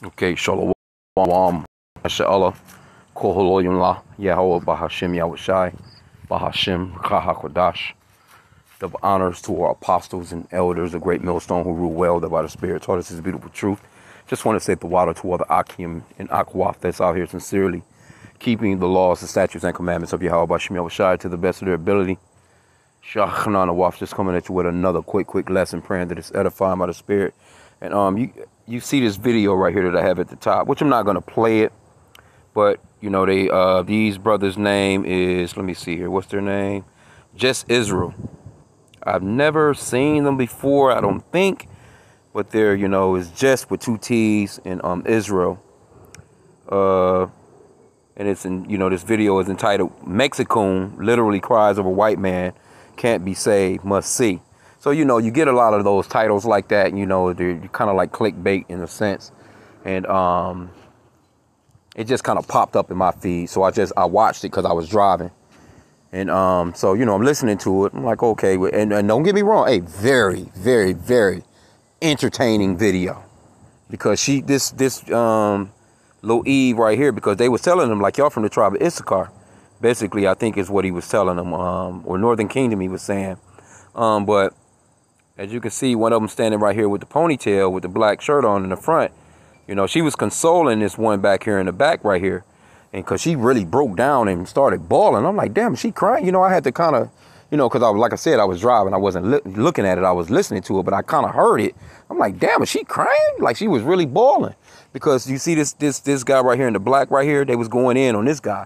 Okay, Shalom, Masha'Allah, Koholoyumla, YAHAWAH YAHAWAHSHI, H.I.M. Double honors to our apostles and elders, a great millstone who rule well, that by the Spirit taught us His beautiful truth. Just want to say the water to all the H.I.M and YAHAWAH that's out here sincerely keeping the laws, the statutes, and commandments of YAHAWAH to the best of their ability. Shachananawaf, just coming at you with another quick lesson, praying that it's edifying by the Spirit. And you see this video right here that I have at the top, which I'm not gonna play it, but you know these brothers' name is, let me see here, what's their name? Just Israel. I've never seen them before, I don't think, but they're, you know, it's just with two T's and Israel. And it's in, you know, this video is entitled "Mexican literally cries over white man, can't be saved, must see." So, you know, you get a lot of those titles like that, and, you know, they're kind of like clickbait in a sense. And it just kind of popped up in my feed. So I watched it because I was driving. And so, you know, I'm listening to it. I'm like, okay. And don't get me wrong. A very, very, very entertaining video. Because this little Eve right here, because they was telling them, like, y'all from the tribe of Issachar. Basically, I think is what he was telling them. Or Northern Kingdom, he was saying. But as you can see, one of them standing right here with the ponytail, with the black shirt on in the front. You know, she was consoling this one back here in the back right here. And because she really broke down and started bawling. I'm like, damn, is she crying? You know, I had to kind of, you know, because like I said, I was driving. I wasn't looking at it. I was listening to it, but I kind of heard it. I'm like, damn, is she crying? Like, she was really bawling. Because you see this guy right here in the black right here, they was going in on this guy.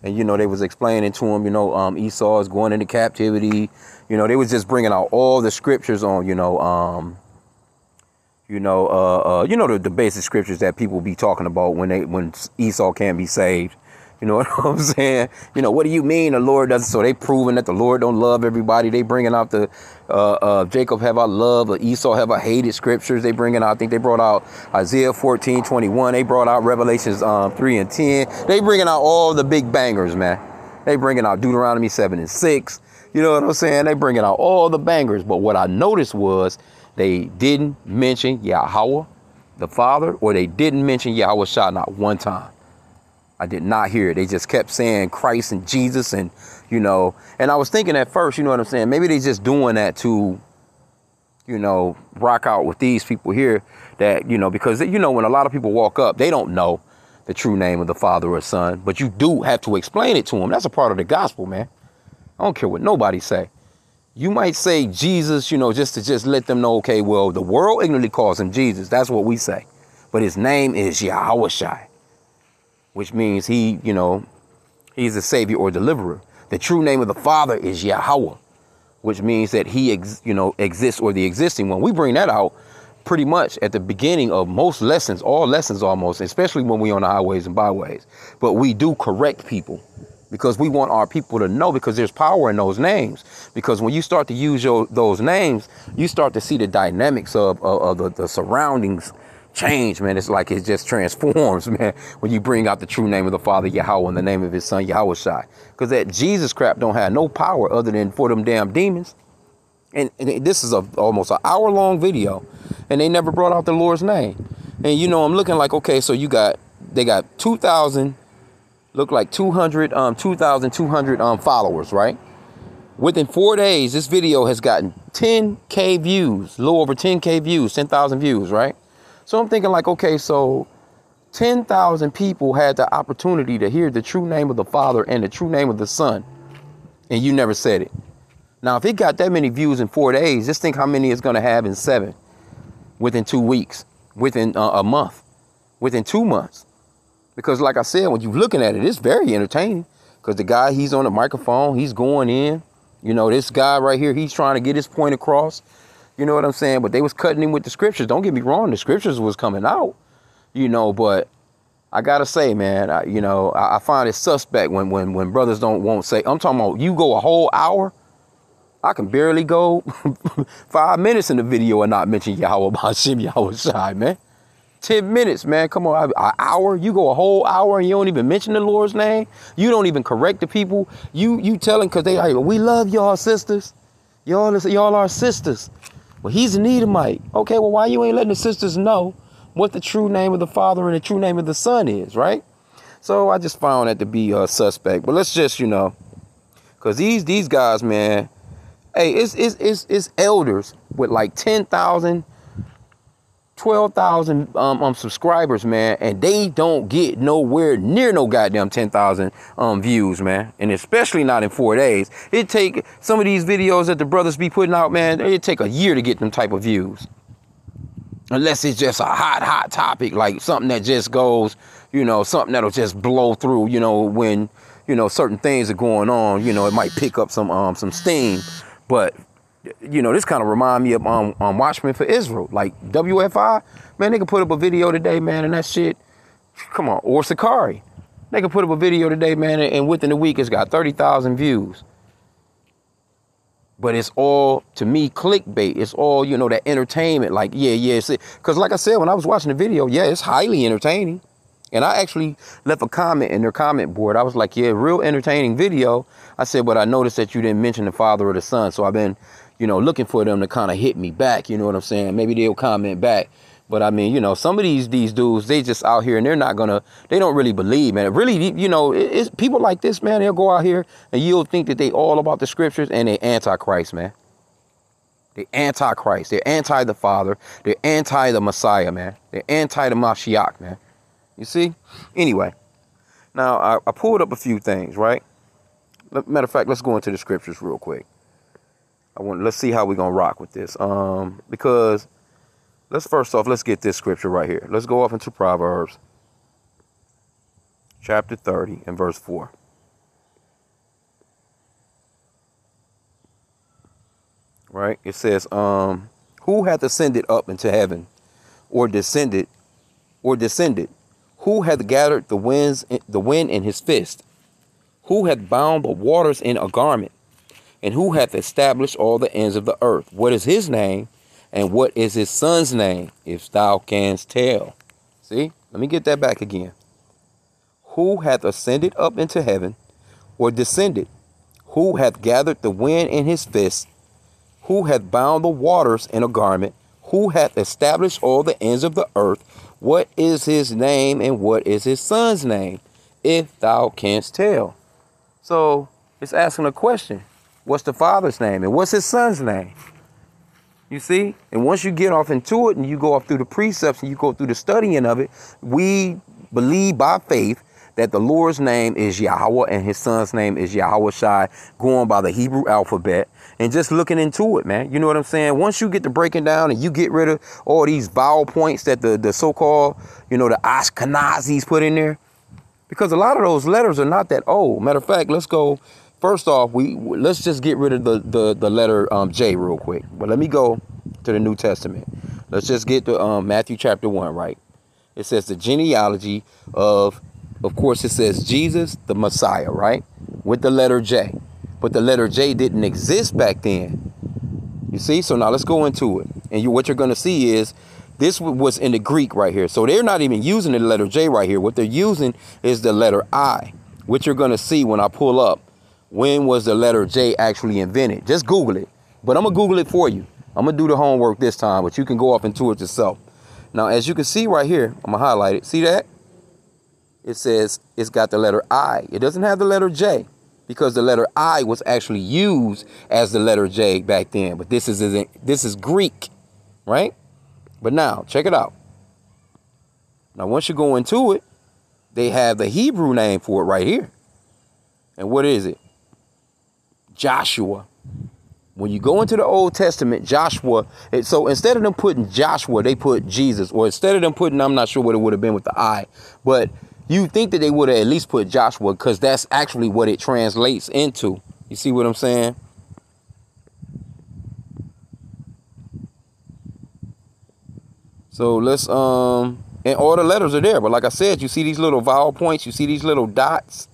And, you know, they was explaining to him, you know, Esau is going into captivity. You know, they was just bringing out all the scriptures on, the basic scriptures that people be talking about when Esau can't be saved. You know what I'm saying? You know, what do you mean the Lord doesn't? So they proving that the Lord don't love everybody. They bringing out the Jacob have I loved, or Esau have I hated scriptures. They bringing out, I think they brought out Isaiah 14:21. They brought out Revelations 3 and 10. They bringing out all the big bangers, man. They bringing out Deuteronomy 7 and 6. You know what I'm saying? They bringing out all the bangers. But what I noticed was they didn't mention Yahawah, the Father, or they didn't mention Yahawashi not one time. I did not hear it. They just kept saying Christ and Jesus, and, you know, and I was thinking at first, you know what I'm saying? Maybe they just doing that to, you know, rock out with these people here that, you know, because, you know, when a lot of people walk up, they don't know the true name of the Father or Son, but you do have to explain it to them. That's a part of the gospel, man. I don't care what nobody say. You might say Jesus, you know, just to let them know, okay, well, the world ignorantly calls him Jesus. That's what we say. But his name is Yahawashi, which means he, you know, he's the savior or deliverer. The true name of the Father is Yahawah, which means that he, exists, or the existing one. We bring that out pretty much at the beginning of most lessons, all lessons almost, especially when we on the highways and byways. But we do correct people because we want our people to know, because there's power in those names. Because when you start to use those names, you start to see the dynamics of the surroundings change, man. It's like it just transforms, man, when you bring out the true name of the Father, Yahawah, and the name of his Son, Yahawashi. Because that Jesus crap don't have no power other than for them damn demons. And this is almost an hour-long video, and they never brought out the Lord's name. And, you know, I'm looking like, okay, so they got 2,000, look like 2,200 followers, right? Within 4 days, this video has gotten 10K views, a little over 10K views, 10,000 views, right? So I'm thinking like, okay, so 10,000 people had the opportunity to hear the true name of the Father and the true name of the Son, and you never said it. Now, if it got that many views in 4 days, just think how many it's going to have in 7, within 2 weeks, within a month, within 2 months. Because like I said, when you're looking at it, it's very entertaining. Because the guy, he's on the microphone, he's going in. You know, this guy right here, he's trying to get his point across. You know what I'm saying? But they was cutting him with the scriptures. Don't get me wrong. The scriptures was coming out, you know, but I got to say, man, I find it suspect when brothers won't say, I'm talking about you go a whole hour. I can barely go 5 minutes in the video and not mention YAHAWAH YAHAWAHSHI, man. 10 minutes, man. Come on, an hour. You go a whole hour and you don't even mention the Lord's name. You don't even correct the people. You telling, because they like, we love y'all sisters. Y'all are sisters. Well, he's an Edomite. Okay, well, why you ain't letting the sisters know what the true name of the Father and the true name of the Son is, right? So I just found that to be suspect. But let's just, because these guys, man, hey, it's elders with like 10,000, 12,000 subscribers, man, and they don't get nowhere near no goddamn 10,000 views, man, and especially not in 4 days. It take some of these videos that the brothers be putting out, man, it take a year to get them type of views, unless it's just a hot topic, like something that just goes, something that'll just blow through, when certain things are going on, it might pick up some steam. But this kind of remind me of Watchmen for Israel, like WFI, man. They can put up a video today, man, and that shit, come on, or Sakari, they can put up a video today, man, and within a week it's got 30,000 views. But it's all, to me, clickbait. It's all, that entertainment. Like, yeah, because like I said, when I was watching the video, yeah, it's highly entertaining. And I actually left a comment in their comment board. I was like, yeah, real entertaining video. I said, but I noticed that you didn't mention the Father or the Son. So I've been, looking for them to kind of hit me back. You know what I'm saying? Maybe they'll comment back. But I mean, some of these dudes, they just out here and they don't really believe, man. Really, it's people like this, man. They'll go out here and you'll think that they all about the scriptures, and they antichrist, man. They antichrist. They're anti the Father. They're anti the Messiah, man. They're anti the Mashiach, man. You see? Anyway, now I pulled up a few things, right? Matter of fact, let's go into the scriptures real quick. Let's see how we're gonna rock with this. Because let's get this scripture right here. Let's go off into Proverbs chapter 30 and verse 4. Right? It says, who hath ascended up into heaven, or descended? Who hath gathered the wind in his fist? Who hath bound the waters in a garment? And who hath established all the ends of the earth? What is his name? And what is his son's name, if thou canst tell? See, let me get that back again. Who hath ascended up into heaven, or descended? Who hath gathered the wind in his fist? Who hath bound the waters in a garment? Who hath established all the ends of the earth? What is his name, and what is his son's name, if thou canst tell? So it's asking a question. What's the Father's name, and what's his son's name? You see? And once you get off into it and you go off through the precepts and you go through the studying of it, we believe by faith that the Lord's name is Yahawah and his son's name is YAHAWAHSHI, going by the Hebrew alphabet, and just looking into it, man. You know what I'm saying? Once you get to breaking down and you get rid of all these vowel points that the so-called, the Ashkenazis put in there, because a lot of those letters are not that old. Matter of fact, let's go. First off, let's just get rid of the letter J real quick. But let me go to the New Testament. Let's just get to Matthew chapter 1, right? It says the genealogy of course, it says Jesus, the Messiah, right? With the letter J. But the letter J didn't exist back then. You see? So now let's go into it. And what you're going to see is this was in the Greek right here. So they're not even using the letter J right here. What they're using is the letter I, which you're going to see when I pull up. When was the letter J actually invented? Just Google it. But I'm going to Google it for you. I'm going to do the homework this time, but you can go off into it yourself. Now, as you can see right here, I'm going to highlight it. See that? It says it's got the letter I. It doesn't have the letter J, because the letter I was actually used as the letter J back then. But this is Greek, right? But now, check it out. Now, once you go into it, they have the Hebrew name for it right here. And what is it? Joshua. When you go into the Old Testament, Joshua, so instead of them putting Joshua, they put Jesus. Or instead of them putting, I'm not sure what it would have been with the I, but you think that they would have at least put Joshua, because that's actually what it translates into. You see what I'm saying? So let's, and all the letters are there. But like I said, you see these little vowel points, you see these little dots.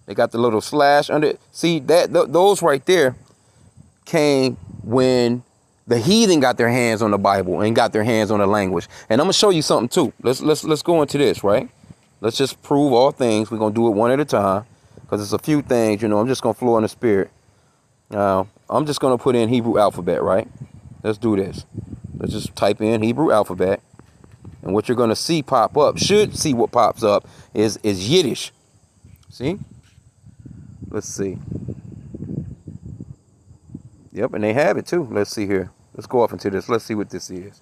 They got the little slash under it. See that those right there came when the heathen got their hands on the Bible and got their hands on the language. And I'm gonna show you something too. Let's go into this, right? Let's just prove all things. We're gonna do it one at a time, because it's a few things, I'm just gonna flow in the spirit. Now, I'm just gonna put in Hebrew alphabet, right? Let's do this. Let's just type in Hebrew alphabet. And what you're going to see pop up, should see what pops up, is Yiddish. See? Let's see. Yep, and they have it too. Let's see here. Let's go off into this. Let's see what this is.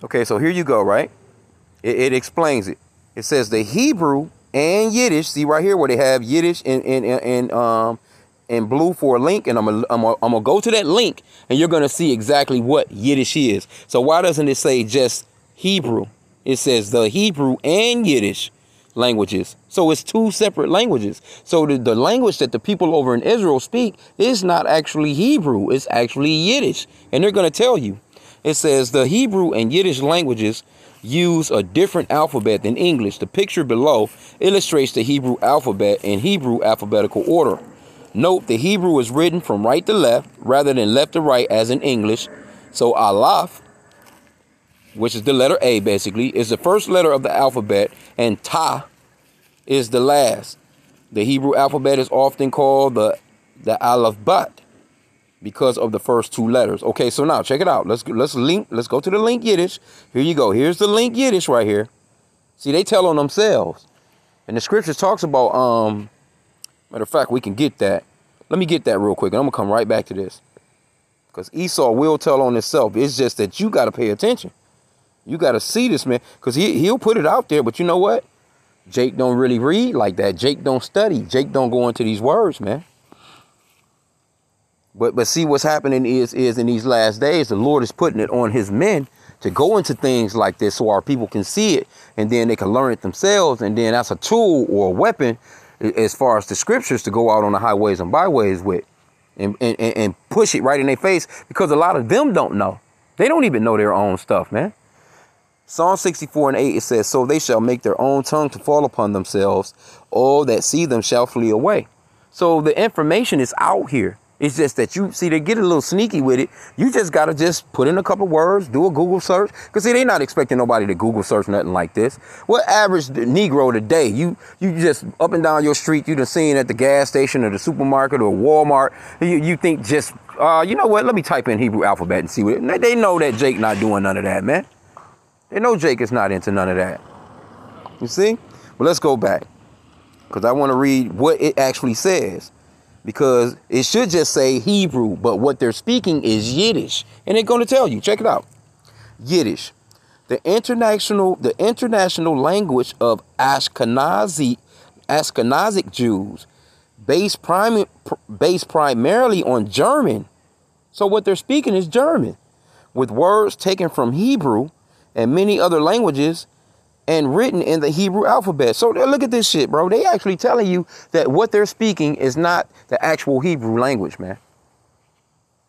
Okay, so here you go, right? It explains it. It says the Hebrew and Yiddish. See right here where they have Yiddish in blue for a link, and I'm gonna go to that link, and you're gonna see exactly what Yiddish is. So why doesn't it say just Hebrew? It says the Hebrew and Yiddish languages. So it's two separate languages. So the language that the people over in Israel speak is not actually Hebrew. It's actually Yiddish. And they're going to tell you. It says the Hebrew and Yiddish languages use a different alphabet than English. The picture below illustrates the Hebrew alphabet in Hebrew alphabetical order. Note the Hebrew is written from right to left rather than left to right as in English. So Aleph, which is the letter A basically, is the first letter of the alphabet, and Ta is the last. The Hebrew alphabet is often called the Aleph-Bet because of the first two letters. Okay, so now check it out. Let's go to the link Yiddish. Here you go. Here's the link Yiddish right here. See, they tell on themselves. And the scriptures talks about, matter of fact, we can get that. Let me get that real quick, and I'm going to come right back to this. Because Esau will tell on himself. It's just that you got to pay attention. You got to see this, man, because he'll put it out there. But you know what? Jake don't really read like that. Jake don't study. Jake don't go into these words, man. But see, what's happening is in these last days, the Lord is putting it on his men to go into things like this so our people can see it, and then they can learn it themselves. And then that's a tool or a weapon as far as the scriptures to go out on the highways and byways with and push it right in their face, because a lot of them don't know. They don't even know their own stuff, man. Psalm 64:8, it says, so they shall make their own tongue to fall upon themselves. All that see them shall flee away. So the information is out here. It's just that you see, they get a little sneaky with it. You just got to just put in a couple words, do a Google search. Because see, they're not expecting nobody to Google search nothing like this. What average Negro today, you just up and down your street, you done seen at the gas station or the supermarket or Walmart, you think just, you know what, let me type in Hebrew alphabet and see what it, they know that Jake not doing none of that, man. They know Jake is not into none of that. You see? But let's go back, because I want to read what it actually says. Because it should just say Hebrew, but what they're speaking is Yiddish. And they're going to tell you. Check it out. Yiddish, the international language of Ashkenazic Jews, based primarily on German. So what they're speaking is German, with words taken from Hebrew and many other languages, and written in the Hebrew alphabet. So look at this shit, bro. They actually telling you that what they're speaking is not the actual Hebrew language, man.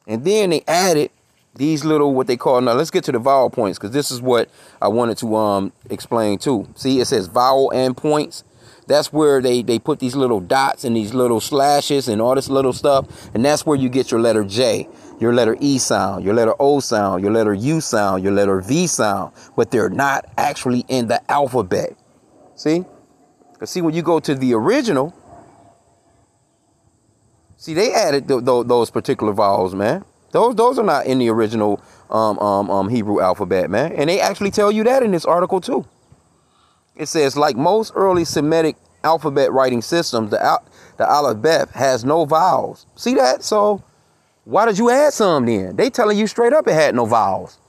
And then they added these little, what they call, now let's get to the vowel points, because this is what I wanted to explain too. See, it says vowel endpoints. That's where they put these little dots and these little slashes and all this little stuff. And that's where you get your letter J, your letter E sound, your letter O sound, your letter U sound, your letter V sound. But they're not actually in the alphabet. See? Because see, when you go to the original, see, they added those particular vowels, man. Those are not in the original Hebrew alphabet, man. And they actually tell you that in this article too. It says, like most early Semitic alphabet writing systems, the Aleph-Bet has no vowels. See that? So why did you add some then? They telling you straight up it had no vowels.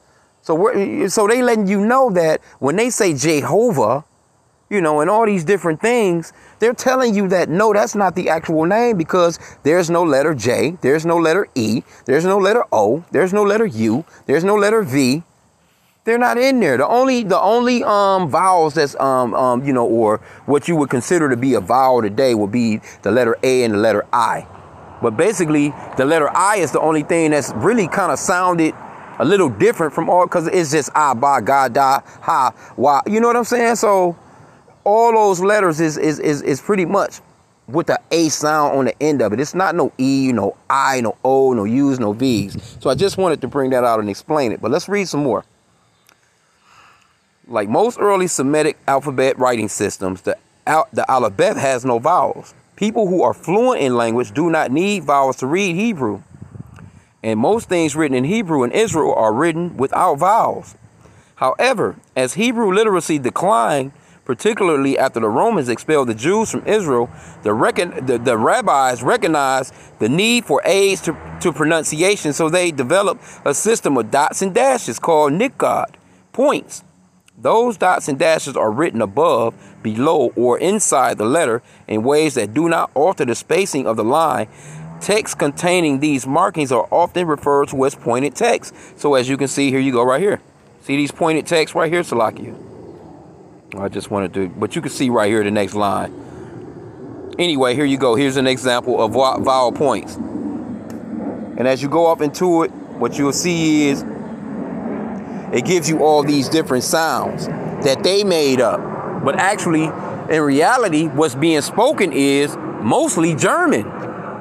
So they letting you know that when they say Jehovah, you know, and all these different things, they're telling you that, no, that's not the actual name, because there's no letter J, there's no letter E, there's no letter O, there's no letter U, there's no letter V. They're not in there. The only vowels that's you know, or what you would consider to be a vowel today would be the letter A and the letter I. But basically, the letter I is the only thing that's really kind of sounded a little different from all, because it's just I, ba, ga, da, ha, wa. You know what I'm saying? So all those letters is pretty much with the A sound on the end of it. It's not no E, no I, no O, no U's, no V's. So I just wanted to bring that out and explain it. But let's read some more. Like most early Semitic alphabet writing systems, the Aleph-Bet has no vowels. People who are fluent in language do not need vowels to read Hebrew. And most things written in Hebrew in Israel are written without vowels. However, as Hebrew literacy declined, particularly after the Romans expelled the Jews from Israel, the rabbis recognized the need for aids to pronunciation, so they developed a system of dots and dashes called nikad, points. Those dots and dashes are written above, below, or inside the letter in ways that do not alter the spacing of the line. Text containing these markings are often referred to as pointed text. So as you can see, here you go right here. See these pointed text right here, Salakia? I just wanted to, but you can see right here the next line. Anyway, here you go. Here's an example of vowel points. And as you go up into it, what you'll see is it gives you all these different sounds that they made up. But actually, in reality, what's being spoken is mostly German.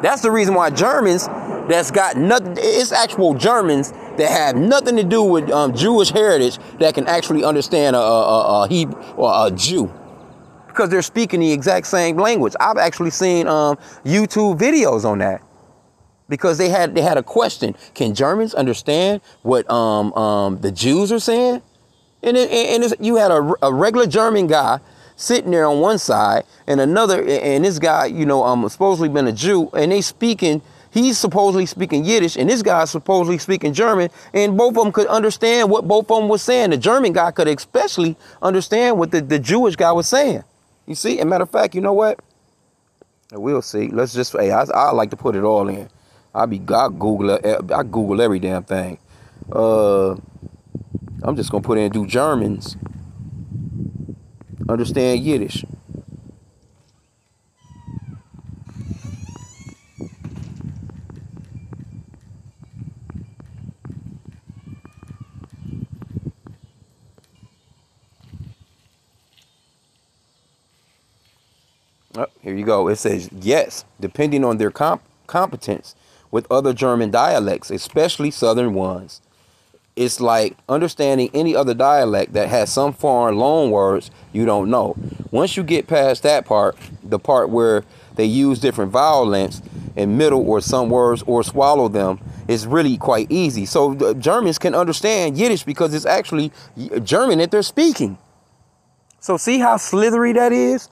That's the reason why Germans that's got nothing, it's actual Germans that have nothing to do with Jewish heritage that can actually understand a Hebrew or a Jew. Because they're speaking the exact same language. I've actually seen YouTube videos on that. Because they had a question: can Germans understand what the Jews are saying? And you had a regular German guy sitting there on one side, and another, and this guy, supposedly been a Jew, and he's supposedly speaking Yiddish, and this guy's supposedly speaking German, and both of them could understand what both of them was saying. The German guy could especially understand what the Jewish guy was saying. You see? As a matter of fact, you know what? We'll see. Let's just, I like to put it all in. I Google every damn thing. I'm just gonna put in do Germans understand Yiddish. Oh, here you go. It says yes, depending on their competence with other German dialects, especially southern ones. It's like understanding any other dialect that has some foreign loan words you don't know. Once you get past that part, the part where they use different vowel lengths in middle or some words or swallow them, it's really quite easy. So the Germans can understand Yiddish because it's actually German that they're speaking. So see how slithery that is?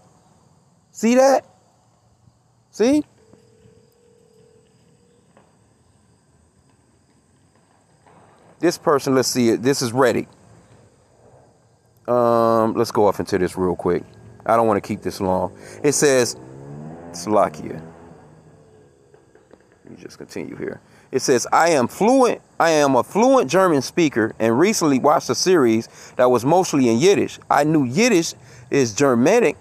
See that? See? This person, let's see it. This is Reddit. Let's go off into this real quick. I don't want to keep this long. It says, Slovakia. Let me just continue here. It says, I am a fluent German speaker and recently watched a series that was mostly in Yiddish. I knew Yiddish is Germanic,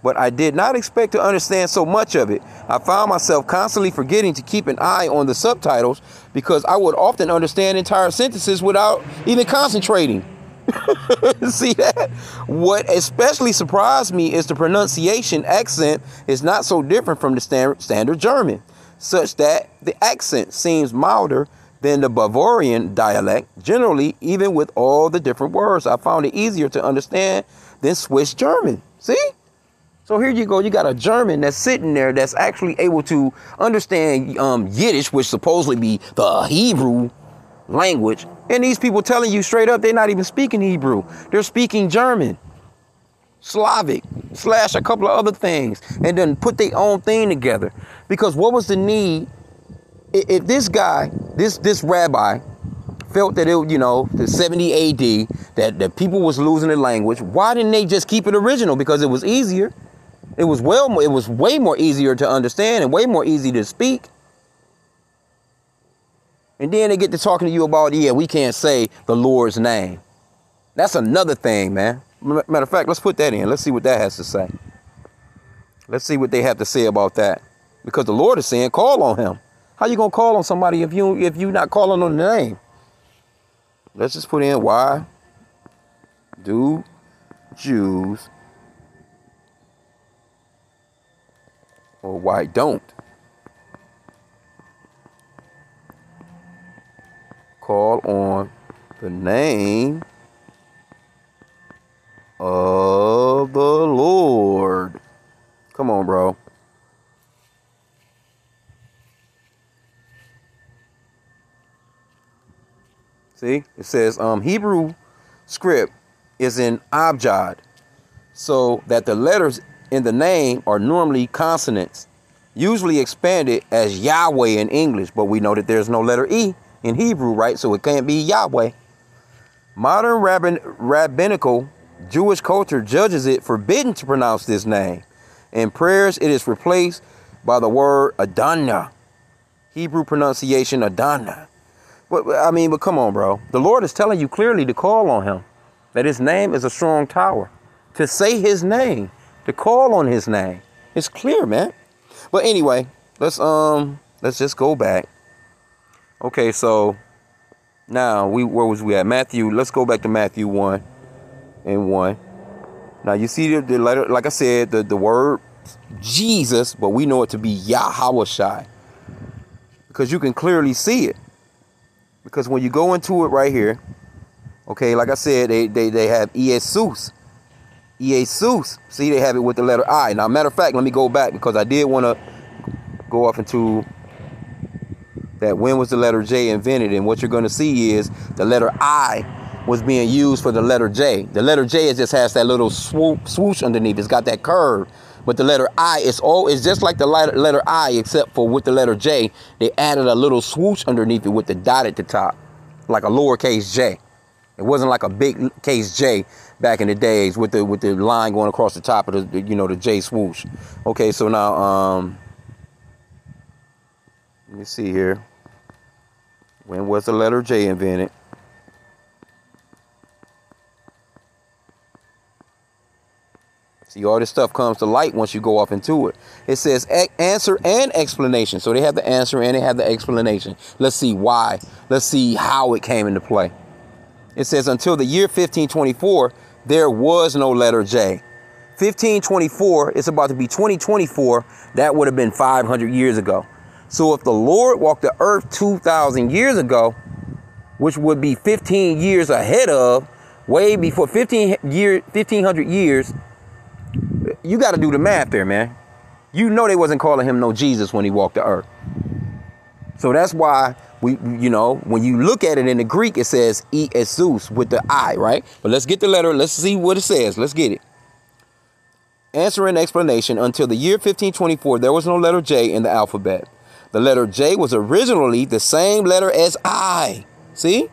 but I did not expect to understand so much of it. I found myself constantly forgetting to keep an eye on the subtitles because I would often understand entire sentences without even concentrating. See that? What especially surprised me is the pronunciation accent is not so different from the standard German, such that the accent seems milder than the Bavarian dialect. Generally, even with all the different words, I found it easier to understand than Swiss German. See? So here you go. You got a German that's sitting there that's actually able to understand Yiddish, which supposedly be the Hebrew language. And these people telling you straight up they're not even speaking Hebrew. They're speaking German, Slavic, / a couple of other things, and then put their own thing together. Because what was the need? If this guy, this rabbi, felt that the 70 AD, that people was losing their language, why didn't they just keep it original? Because it was easier. It was way more easier to understand and way more easy to speak. And then they get to talking to you about, yeah, we can't say the Lord's name. That's another thing, man. Matter of fact, let's put that in. Let's see what that has to say. Let's see what they have to say about that. Because the Lord is saying, call on him. How you going to call on somebody if you're not calling on the name? Let's just put in, why do Jews, or why don't call on the name of the Lord? Come on, bro. See, it says Hebrew script is in abjad, so that the letters in the name are normally consonants, usually expanded as Yahweh in English, but we know that there's no letter E in Hebrew, right? So it can't be Yahweh. Modern rabbinical Jewish culture judges it forbidden to pronounce this name. In prayers, it is replaced by the word Adonai. Hebrew pronunciation Adonai. But come on, bro. The Lord is telling you clearly to call on him, that his name is a strong tower. To say his name, to call on his name. It's clear, man. But anyway, let's just go back. Okay, so now where was we at? Matthew. Let's go back to Matthew 1:1. Now you see the letter, like I said, the word Jesus, but we know it to be YAHAWAHSHI, because you can clearly see it. Because when you go into it right here, okay, like I said, they have Jesus. Jesus. See, they have it with the letter I. Now, matter of fact, let me go back, because I did want to go off into that. When was the letter J invented? And what you're going to see is the letter I was being used for the letter J. The letter J just has that little swoosh underneath. It's got that curve. But the letter I is just like the letter I, except for with the letter J, they added a little swoosh underneath it with the dot at the top, like a lowercase j. It wasn't like a big case J back in the days with the line going across the top of the the J swoosh. Okay, so now let me see here. When was the letter J invented? See, all this stuff comes to light once you go off into it. It says answer and explanation. So they have the answer and they have the explanation. Let's see why. Let's see how it came into play. It says until the year 1524, there was no letter J. 1524, it's about to be 2024. That would have been 500 years ago. So if the Lord walked the earth 2,000 years ago, which would be 15 years ahead of, way before 1,500 years, you got to do the math there, man. You know they wasn't calling him no Jesus when he walked the earth. So that's why when you look at it in the Greek, it says Jesus with the I, right? But let's get the letter. Let's see what it says. Let's get it. Answer and explanation. Until the year 1524, there was no letter J in the alphabet. The letter J was originally the same letter as I. See?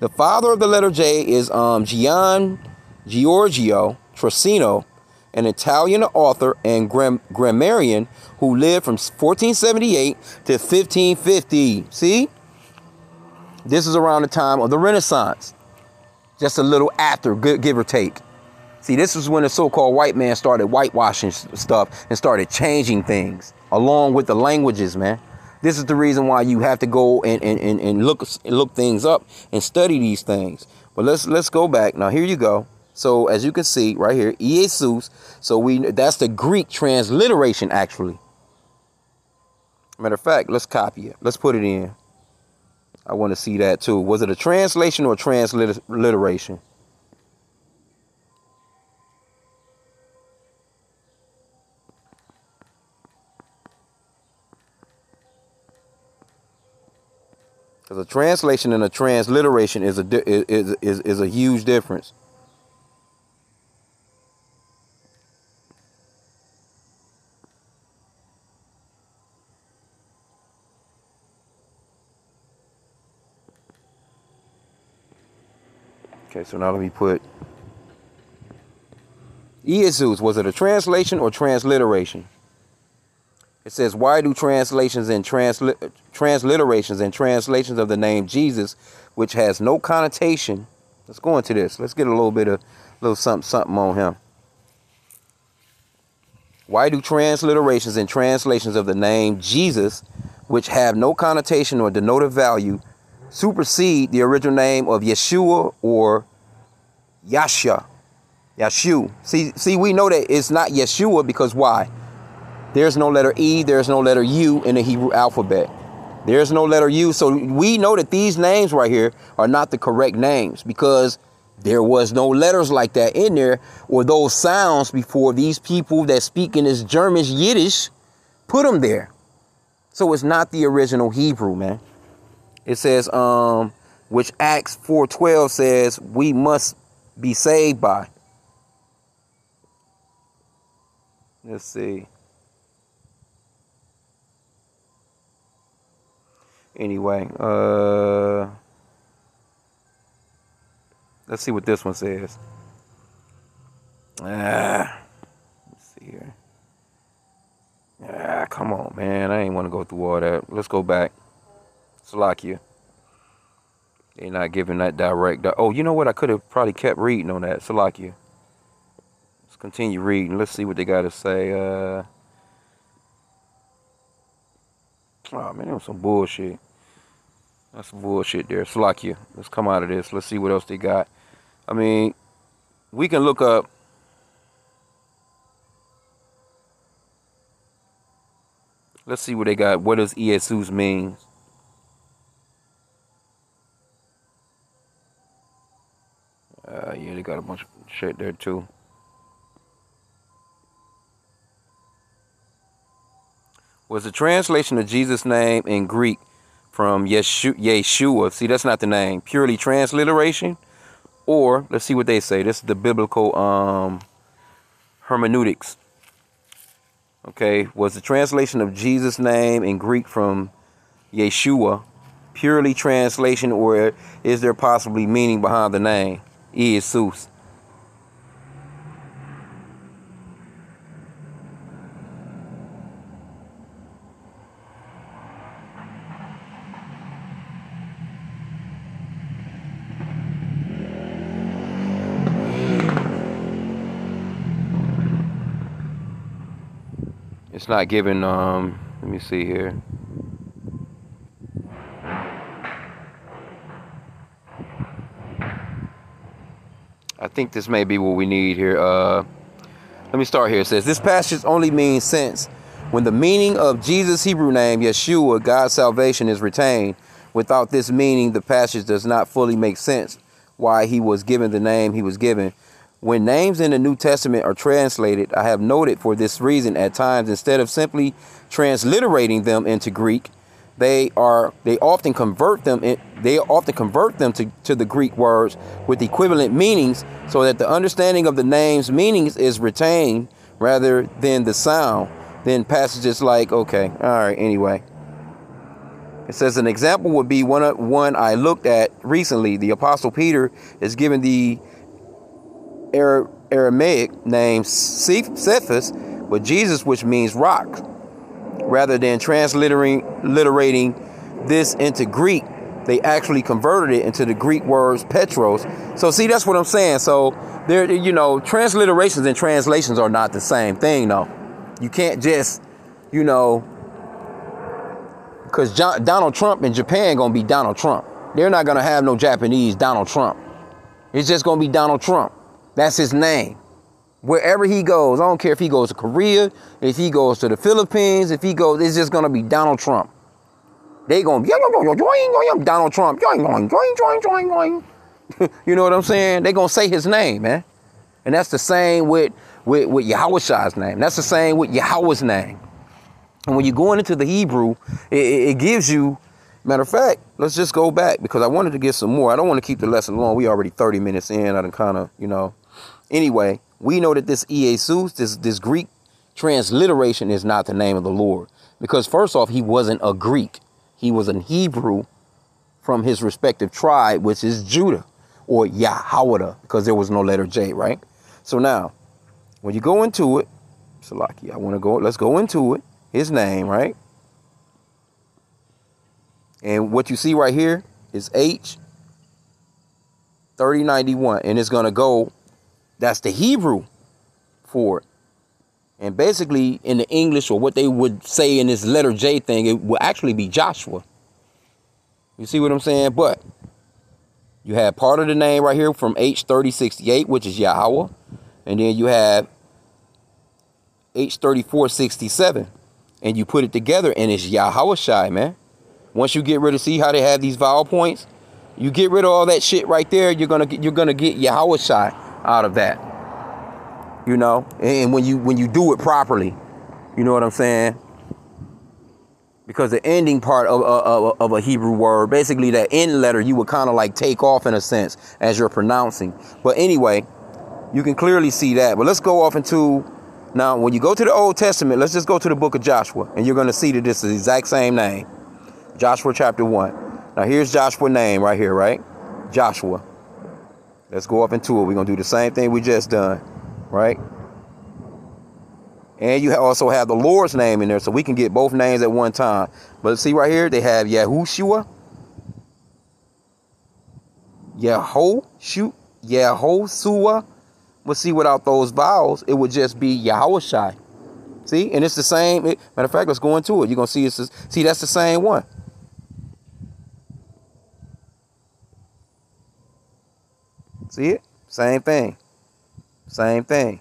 The father of the letter J is Gian Giorgio Trocino, an Italian author and grammarian who lived from 1478 to 1550. See? This is around the time of the Renaissance. Just a little after, give or take. See, this is when the so-called white man started whitewashing stuff and started changing things along with the languages, man. This is the reason why you have to go and look things up and study these things. But let's go back. Now, here you go. So as you can see right here, Jesus. So that's the Greek transliteration, actually. Matter of fact, let's copy it. Let's put it in. I want to see that too. Was it a translation or a transliteration? Because a translation and a transliteration is a huge difference. Okay, so now let me put Jesus. Was it a translation or transliteration? It says, why do translations and transliterations and translations of the name Jesus, which has no connotation? Let's go into this. Let's get a little something on him. Why do transliterations and translations of the name Jesus, which have no connotation or denotive value, supersede the original name of Yeshua or Yasha? Yeshu. See, we know that it's not Yeshua because why? There's no letter E, there's no letter U in the Hebrew alphabet. There's no letter U. So we know that these names right here are not the correct names because there was no letters like that in there or those sounds before these people that speak in this German Yiddish put them there. So it's not the original Hebrew, man. It says, which Acts 4:12 says we must be saved by. Let's see. Anyway, let's see what this one says. Let's see here. Come on, man. I ain't want to go through all that. Let's go back. Salakia. They're not giving that direct. Oh, you know what? I could have probably kept reading on that. Salakia. Let's continue reading. Let's see what they got to say. Oh, man, that was some bullshit. That's some bullshit there. Salakia. Let's come out of this. Let's see what else they got. I mean, we can look up. Let's see what they got. What does Jesus mean? Yeah, they got a bunch of shit there too. Was the translation of Jesus' name in Greek from Yeshua? See, that's not the name. Purely transliteration? Or, let's see what they say. This is the biblical hermeneutics. Okay, was the translation of Jesus' name in Greek from Yeshua purely translation, or is there possibly meaning behind the name? Jesus. It's not given, let me see here. I think this may be what we need here. Let me start here. It says, this passage only means sense when the meaning of Jesus' Hebrew name, Yeshua, God's salvation, is retained. Without this meaning, the passage does not fully make sense why he was given the name he was given. When names in the New Testament are translated, I have noted for this reason at times, instead of simply transliterating them into Greek, they often convert them to the Greek words with equivalent meanings, so that the understanding of the name's meanings is retained rather than the sound. Then passages like, okay, all right, anyway. It says an example would be one I looked at recently. The Apostle Peter is given the Aramaic name Cephas, but Jesus, which means rock. Rather than transliterating this into Greek, they actually converted it into the Greek words Petros. So see, that's what I'm saying. So there, you know, transliterations and translations are not the same thing, though. You can't just, you know, because Donald Trump in Japan gonna be Donald Trump. They're not gonna have no Japanese Donald Trump. It's just gonna be Donald Trump. That's his name. Wherever he goes, I don't care if he goes to Korea, if he goes to the Philippines, if he goes, it's just gonna be Donald Trump. They gonna Donald Trump. You know what I'm saying? They gonna say his name, man. And that's the same with Yahawah's name. That's the same with Yahweh's name. And when you're going into the Hebrew, it gives you, matter of fact, let's just go back, because I wanted to get some more. I don't want to keep the lesson long. We already 30 minutes in. I done kind of, you know. Anyway, we know that this Jesus, this Greek transliteration is not the name of the Lord. Because first off, he wasn't a Greek. He was an Hebrew from his respective tribe, which is Judah, or YAHAWAH, because there was no letter J, right? So now, when you go into it, Salaki, let's go into it. His name, right? And what you see right here is H3091. And it's going to go, that's the Hebrew for it. And basically in the English, or what they would say in this letter J thing, it will actually be Joshua. You see what I'm saying? But you have part of the name right here from H3068, which is Yahawah. And then you have H3467. And you put it together and it's YAHAWAHSHI, man. Once you get rid of, see how they have these vowel points? You get rid of all that shit right there, you're gonna get YAHAWAHSHI out of that. You know? And when you do it properly, you know what I'm saying? because the ending part of a Hebrew word, basically that end letter, you would kind of like take off in a sense as you're pronouncing. But anyway, you can clearly see that. But let's go off into, now when you go to the Old Testament, let's just go to the book of Joshua, and you're going to see that this is the exact same name. Joshua chapter 1. Now here's Joshua's name right here, right? Joshua. Let's go up into it. We're going to do the same thing we just done, right? And you also have the Lord's name in there, so we can get both names at one time. But see right here, they have Yahushua, Yahoshua. But see, without those vowels, it would just be YAHAWAHSHI. See, and it's the same. Matter of fact, let's go into it. You're gonna see see, that's the same one. See it? Same thing. Same thing.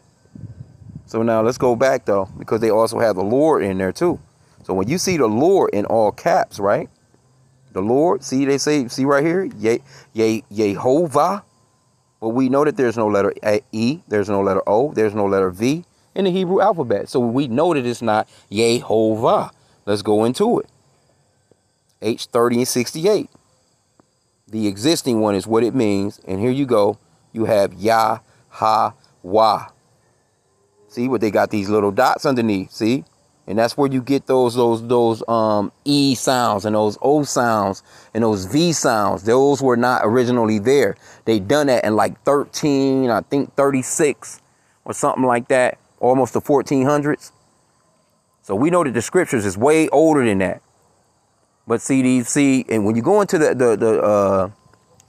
So now let's go back though, because they also have the Lord in there too. So when you see the Lord in all caps, right? The Lord, see, they say, see right here, Yehovah. But we know that there's no letter E, there's no letter O, there's no letter V in the Hebrew alphabet. So we know that it's not Yehovah. Let's go into it. H30 and 68. The existing one is what it means. And here you go. You have YAHAWAH. See what they got, these little dots underneath, see? And that's where you get those E sounds and those O sounds and those V sounds. Those were not originally there. They done that in like 13, I think 36 or something like that, almost the 1400s. So we know that the scriptures is way older than that. But see, and when you go into the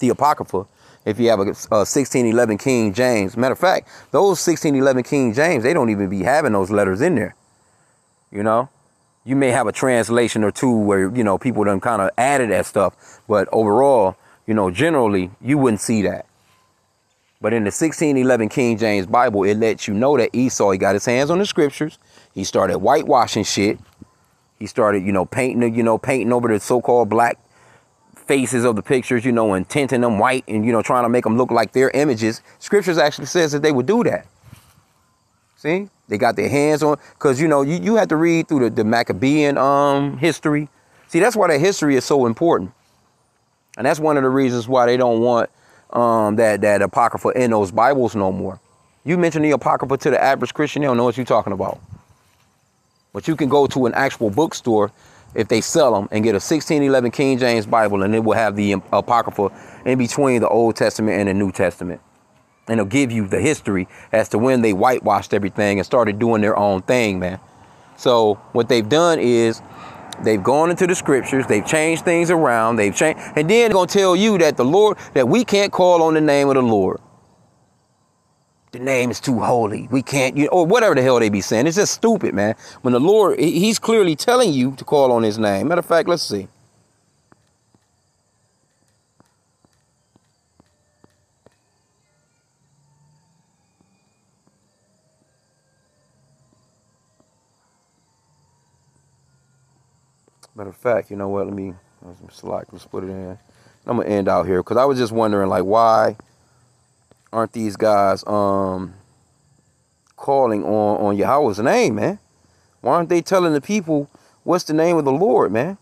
Apocrypha, if you have a 1611 King James, matter of fact, those 1611 King James, they don't even be having those letters in there. You know, you may have a translation or two where, you know, people done kind of added that stuff. But overall, you know, generally, you wouldn't see that. But in the 1611 King James Bible, it lets you know that Esau, he got his hands on the scriptures. He started whitewashing shit. He started, you know, painting over the so-called black faces of the pictures, you know, and tinting them white and, you know, trying to make them look like their images. Scriptures actually says that they would do that. See, they got their hands on, because, you know, you have to read through the Maccabean history. See, that's why that history is so important. And that's one of the reasons why they don't want that Apocrypha in those Bibles no more. You mention the Apocrypha to the average Christian, they don't know what you're talking about. But you can go to an actual bookstore if they sell them and get a 1611 King James Bible, and it will have the Apocrypha in between the Old Testament and the New Testament. And it'll give you the history as to when they whitewashed everything and started doing their own thing, man. So what they've done is they've gone into the scriptures, they've changed things around, they've changed, and then they're going to tell you that the Lord, that we can't call on the name of the Lord. The name is too holy. We can't, or whatever the hell they be saying. It's just stupid, man. When the Lord, he's clearly telling you to call on his name. Matter of fact, let's see. Matter of fact, you know what? Let's put it in. I'm gonna end out here because I was just wondering, like, why aren't these guys calling on Yahweh's name, man? Why aren't they telling the people what's the name of the Lord, man?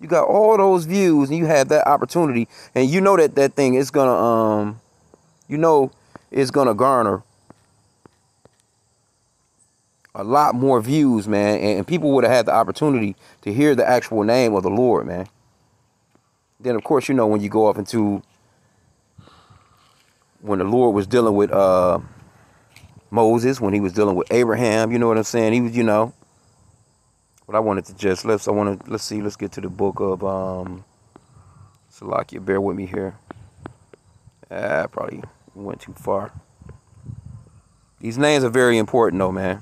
You got all those views and you have that opportunity, and you know that thing is gonna it's gonna garner a lot more views, man, and people would have had the opportunity to hear the actual name of the Lord, man. Then, of course, you know, when you go up into when the Lord was dealing with Moses, when he was dealing with Abraham, you know what I'm saying? He was, you know. But I wanted to just let's get to the book of Salakia. Bear with me here. I probably went too far. These names are very important, though, man.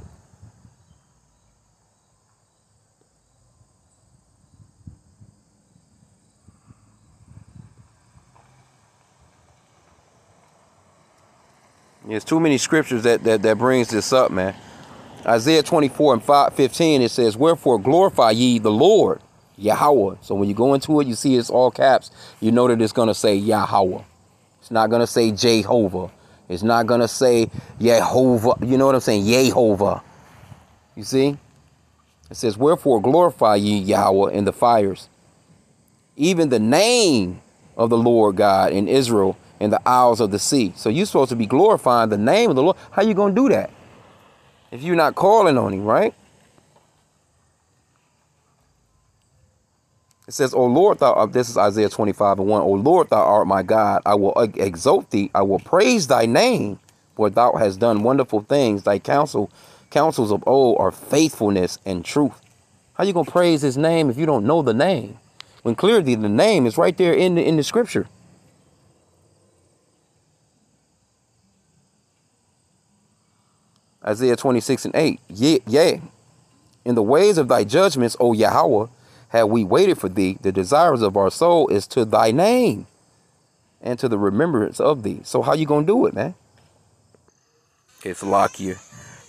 There's too many scriptures that brings this up, man. Isaiah 24 and 15, it says, "Wherefore glorify ye the Lord, Yahweh." So when you go into it, you see it's all caps. You know that it's going to say Yahweh. It's not going to say Jehovah. It's not going to say Yehovah. You know what I'm saying? Yehovah. You see? It says, wherefore glorify ye Yahweh in the fires, even the name of the Lord God in Israel in the isles of the sea. So you're supposed to be glorifying the name of the Lord. How you going to do that if you're not calling on him, right? It says, O Lord, this is Isaiah 25:1. O Lord, thou art my God. I will exalt thee. I will praise thy name, for thou hast done wonderful things. Thy counsels of old are faithfulness and truth. How you going to praise his name if you don't know the name? When clearly the name is right there in the scripture. Isaiah 26:8. Yea, in the ways of thy judgments, O Yahweh, have we waited for thee. The desires of our soul is to thy name and to the remembrance of thee. So how you going to do it, man? Okay, it's lock here.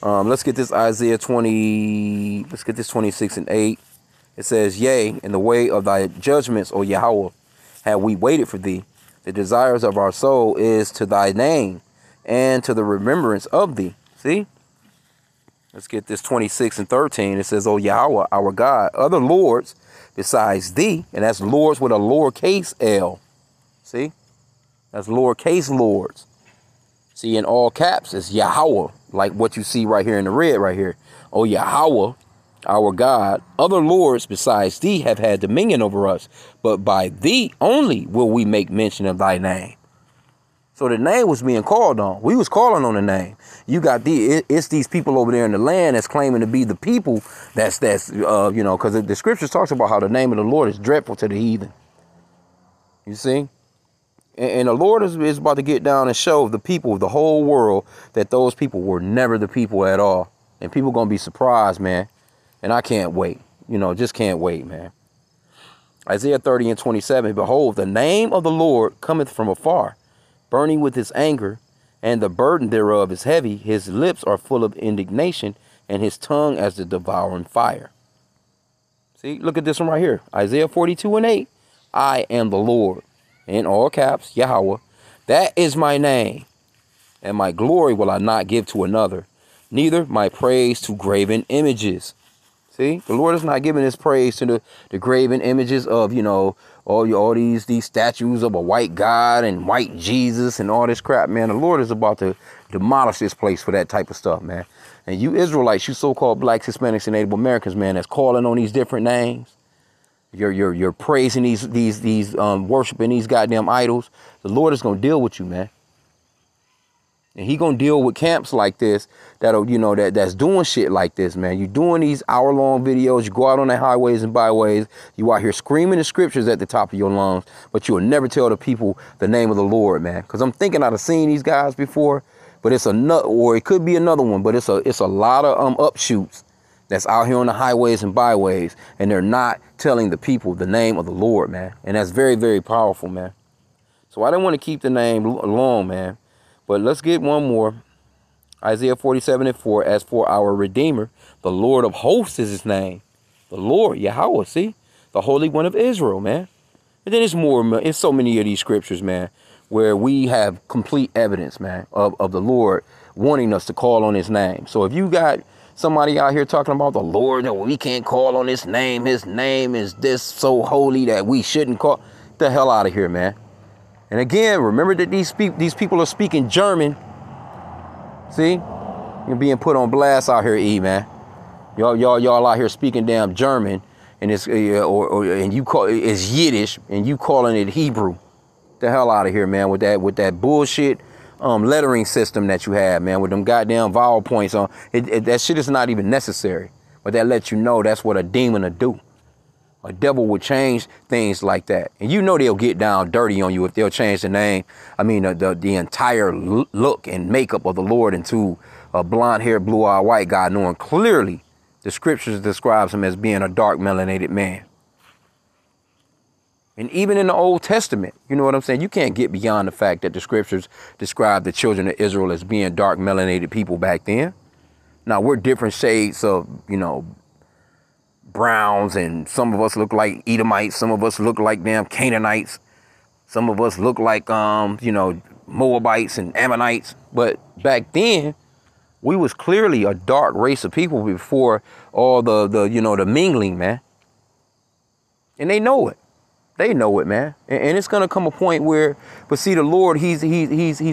Let's get this Isaiah 20. Let's get this 26:8. It says, yea, in the way of thy judgments, O Yahweh, have we waited for thee. The desires of our soul is to thy name and to the remembrance of thee. See? Let's get this 26:13. It says, O Yahweh, our God, other lords besides thee. And that's lords with a lowercase L. See? That's lowercase lords. See, in all caps, it's Yahweh, like what you see right here in the red right here. O Yahweh, our God, other lords besides thee have had dominion over us, but by thee only will we make mention of thy name. So the name was being called on. We was calling on the name. You got it's these people over there in the land that's claiming to be the people that's you know, because the scriptures talks about how the name of the Lord is dreadful to the heathen. You see? And the Lord is about to get down and show the people of the whole world that those people were never the people at all. And people going to be surprised, man. And I can't wait. You know, just can't wait, man. Isaiah 30:27. Behold, the name of the Lord cometh from afar, burning with his anger, and the burden thereof is heavy. His lips are full of indignation, and his tongue as the devouring fire. See, look at this one right here. Isaiah 42:8. I am the Lord, in all caps, Yahweh. That is my name, and my glory will I not give to another, neither my praise to graven images. See, the Lord is not giving his praise to the graven images of, you know, all these statues of a white God and white Jesus and all this crap, man. The Lord is about to demolish this place for that type of stuff, man. And you Israelites, you so-called blacks, Hispanics, and Native Americans, man, that's calling on these different names. You're praising these worshiping these goddamn idols. The Lord is gonna deal with you, man. And he gonna deal with camps like this that'll, you know, that's doing shit like this, man. You doing these hour-long videos, you go out on the highways and byways, you out here screaming the scriptures at the top of your lungs, but you'll never tell the people the name of the Lord, man. Because I'm thinking I've seen these guys before, but it's another, or it could be another one, but it's a lot of offshoots that's out here on the highways and byways, and they're not telling the people the name of the Lord, man. And that's very, very powerful, man. So I don't want to keep the name long, man. But let's get one more. Isaiah 47:4. As for our Redeemer, the Lord of hosts is his name. The Lord, Yahweh, see? The Holy One of Israel, man. And then it's so many of these scriptures, man, where we have complete evidence, man, of the Lord wanting us to call on his name. So if you got somebody out here talking about the Lord, that we can't call on his name is this so holy that we shouldn't call, the hell out of here, man. And again, remember that these people are speaking German. See? You're being put on blast out here, E, man. Y'all out here speaking damn German, and it's and you call it's Yiddish, and you calling it Hebrew. The hell out of here, man, with that bullshit lettering system that you have, man, with them goddamn vowel points on. That shit is not even necessary. But that lets you know that's what a demon will do. A devil would change things like that. And you know they'll get down dirty on you if they'll change the name. I mean, the entire look and makeup of the Lord into a blonde-haired, blue-eyed white guy, knowing clearly the scriptures describes him as being a dark, melanated man. And even in the Old Testament, you know what I'm saying? You can't get beyond the fact that the scriptures describe the children of Israel as being dark, melanated people back then. Now, we're different shades of, you know, browns, and some of us look like Edomites, some of us look like damn Canaanites, some of us look like you know, Moabites and Ammonites. But back then, We was clearly a dark race of people before all the mingling, man. And they know it. They know it, man. And it's gonna come a point where, but see, the Lord, he's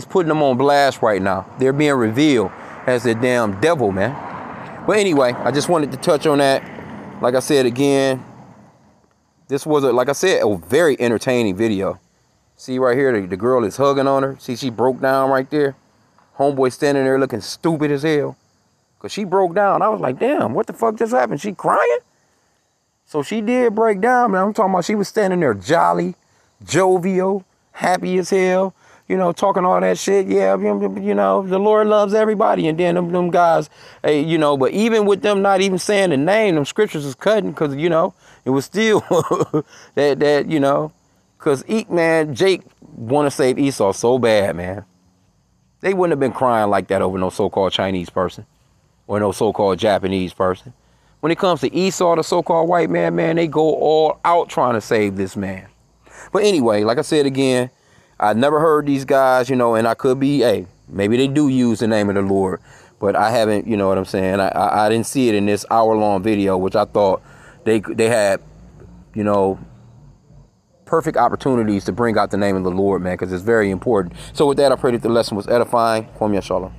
putting them on blast right now. They're being revealed as the damn devil, man. But anyway, I just wanted to touch on that. Like I said again, this was like I said, a very entertaining video. See right here, the girl is hugging on her. See, she broke down right there. Homeboy standing there looking stupid as hell. Cause she broke down. I was like, damn, what the fuck just happened? She crying? So she did break down, man. I'm talking about she was standing there jolly, jovial, happy as hell, talking all that shit. Yeah, the Lord loves everybody. And then them guys, hey, but even with them not even saying the name, them scriptures was cutting because, it was still because Jake want to save Esau so bad, man. They wouldn't have been crying like that over no so-called Chinese person or no so-called Japanese person. When it comes to Esau, the so-called white man, they go all out trying to save this man. But anyway, like I said again, I never heard these guys, and I could be, hey, maybe they do use the name of the Lord, but I haven't, you know what I'm saying? I didn't see it in this hour-long video, which I thought they had, perfect opportunities to bring out the name of the Lord, man, because it's very important. So with that, I pray that the lesson was edifying. Kwame Shalom.